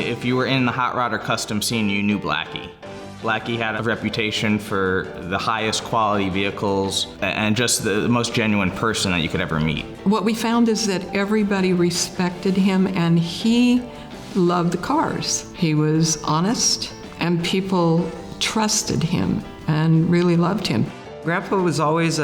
if you were in the hot rod or custom scene, you knew Blackie. Blackie had a reputation for the highest quality vehicles and just the most genuine person that you could ever meet. What we found is that everybody respected him and he loved the cars. He was honest and people trusted him and really loved him. Grandpa was always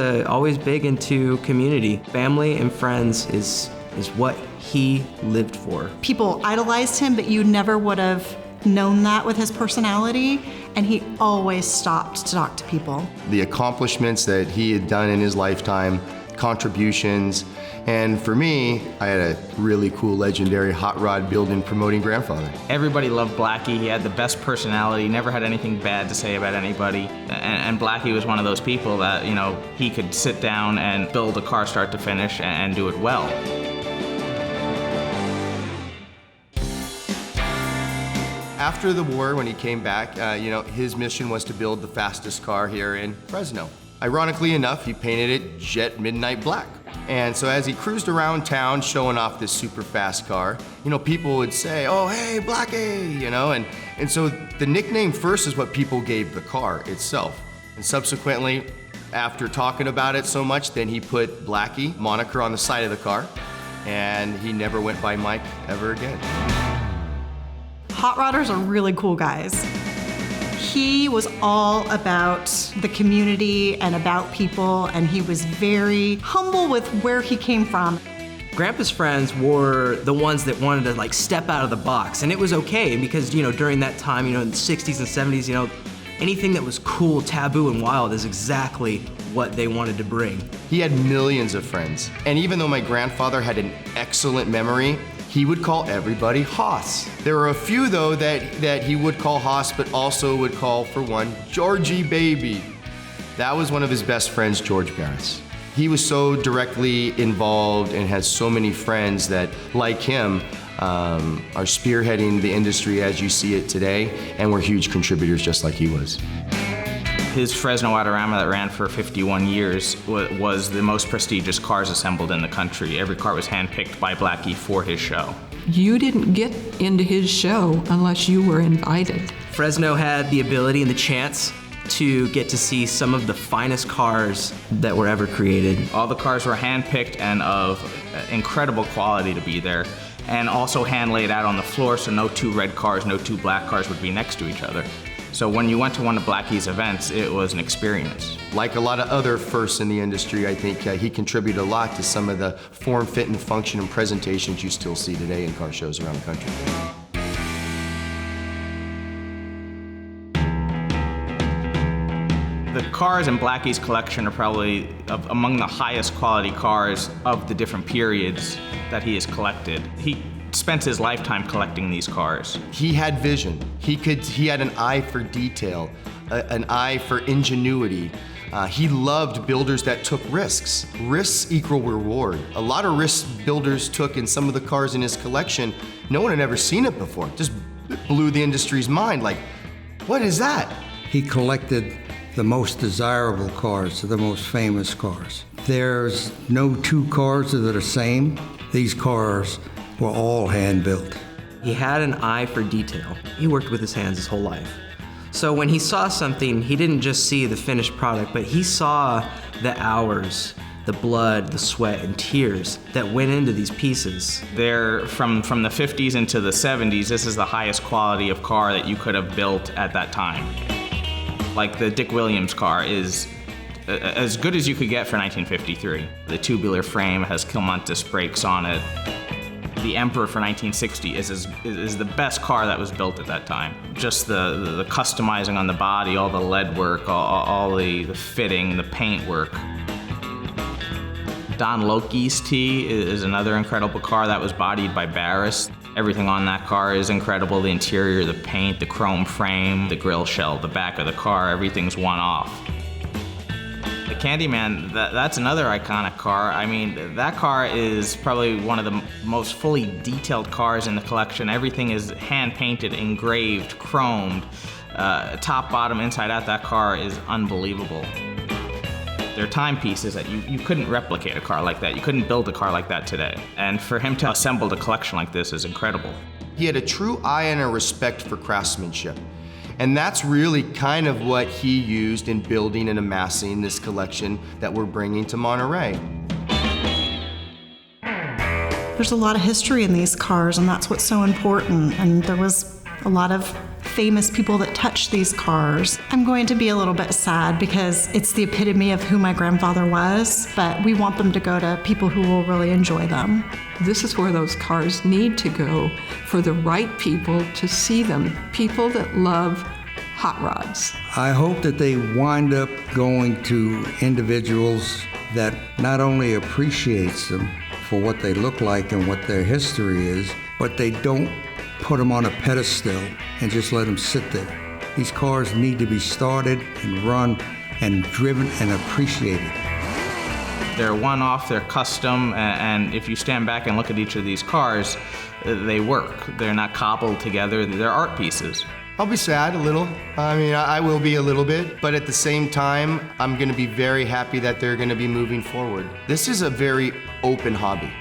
big into community. Family and friends is what he lived for. People idolized him, but you never would have known that with his personality, and he always stopped to talk to people. The accomplishments that he had done in his lifetime, contributions, and for me, I had a really cool, legendary hot rod building, promoting grandfather. Everybody loved Blackie. He had the best personality, never had anything bad to say about anybody. And Blackie was one of those people that, you know, he could sit down and build a car start to finish and do it well. After the war, when he came back, his mission was to build the fastest car here in Fresno. Ironically enough, he painted it jet midnight black. And so as he cruised around town showing off this super fast car, people would say, "Oh, hey, Blackie," and so the nickname first is what people gave the car itself. And subsequently, after talking about it so much, then he put Blackie moniker on the side of the car, and he never went by Mike ever again. Hot rodders are really cool guys. He was all about the community and about people, and he was very humble with where he came from. Grandpa's friends were the ones that wanted to step out of the box, and it was okay because during that time, in the 60s and 70s, anything that was cool, taboo, and wild is exactly what they wanted to bring. He had millions of friends, and even though my grandfather had an excellent memory, he would call everybody Hoss. There were a few, though, that he would call Hoss, but also would call, for one, Georgie Baby. That was one of his best friends, George Barris. He was so directly involved and has so many friends that, like him, are spearheading the industry as you see it today, and were huge contributors just like he was. His Fresno Autorama that ran for 51 years was the most prestigious cars assembled in the country. Every car was handpicked by Blackie for his show. You didn't get into his show unless you were invited. Fresno had the ability and the chance to get to see some of the finest cars that were ever created. All the cars were handpicked and of incredible quality to be there, and also hand laid out on the floor so no two red cars, no two black cars would be next to each other. So when you went to one of Blackie's events, it was an experience. Like a lot of other firsts in the industry, I think he contributed a lot to some of the form, fit, and function and presentations you still see today in car shows around the country. The cars in Blackie's collection are probably among the highest quality cars of the different periods that he has collected. He spent his lifetime collecting these cars. He had vision. He had an eye for detail, an eye for ingenuity. He loved builders that took risks. Risks equal reward. A lot of risks builders took in some of the cars in his collection. No one had ever seen it before. Just blew the industry's mind. Like, what is that? He collected the most desirable cars, the most famous cars. There's no two cars that are the same. These cars were all hand-built. He had an eye for detail. He worked with his hands his whole life. So when he saw something, he didn't just see the finished product, but he saw the hours, the blood, the sweat, and tears that went into these pieces. They're from the 50s into the 70s, this is the highest quality of car that you could have built at that time. Like the Dick Williams car is as good as you could get for 1953. The tubular frame has Kilmontis brakes on it. The Emperor for 1960 is the best car that was built at that time. Just the customizing on the body, all the lead work, all the fitting, the paint work. Don Loki's T is another incredible car that was bodied by Barris. Everything on that car is incredible. The interior, the paint, the chrome frame, the grill shell, the back of the car, everything's one off. The Candyman, that's another iconic car. I mean, that car is probably one of the most fully detailed cars in the collection. Everything is hand-painted, engraved, chromed, top, bottom, inside out. That car is unbelievable. They're timepieces that you couldn't replicate a car like that. You couldn't build a car like that today. And for him to assemble a collection like this is incredible. He had a true eye and a respect for craftsmanship. And that's really kind of what he used in building and amassing this collection that we're bringing to Monterey. There's a lot of history in these cars, and that's what's so important. And there was a lot of famous people that touched these cars. I'm going to be a little bit sad because it's the epitome of who my grandfather was, but we want them to go to people who will really enjoy them. This is where those cars need to go for the right people to see them, people that love hot rods. I hope that they wind up going to individuals that not only appreciates them for what they look like and what their history is, but they don't put them on a pedestal and just let them sit there. These cars need to be started and run and driven and appreciated. They're one-off, they're custom, and if you stand back and look at each of these cars, they work. They're not cobbled together, they're art pieces. I'll be sad a little. I mean, I will be a little bit, but at the same time, I'm gonna be very happy that they're gonna be moving forward. This is a very open hobby.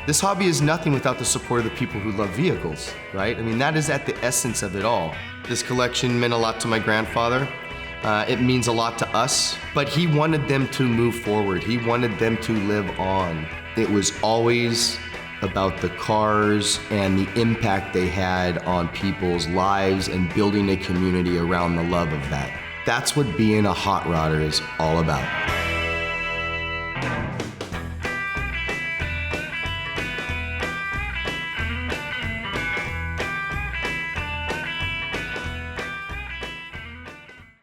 This hobby is nothing without the support of the people who love vehicles, right? I mean, that is at the essence of it all. This collection meant a lot to my grandfather. It means a lot to us, but he wanted them to move forward. He wanted them to live on. It was always about the cars and the impact they had on people's lives and building a community around the love of that. That's what being a hot rodder is all about.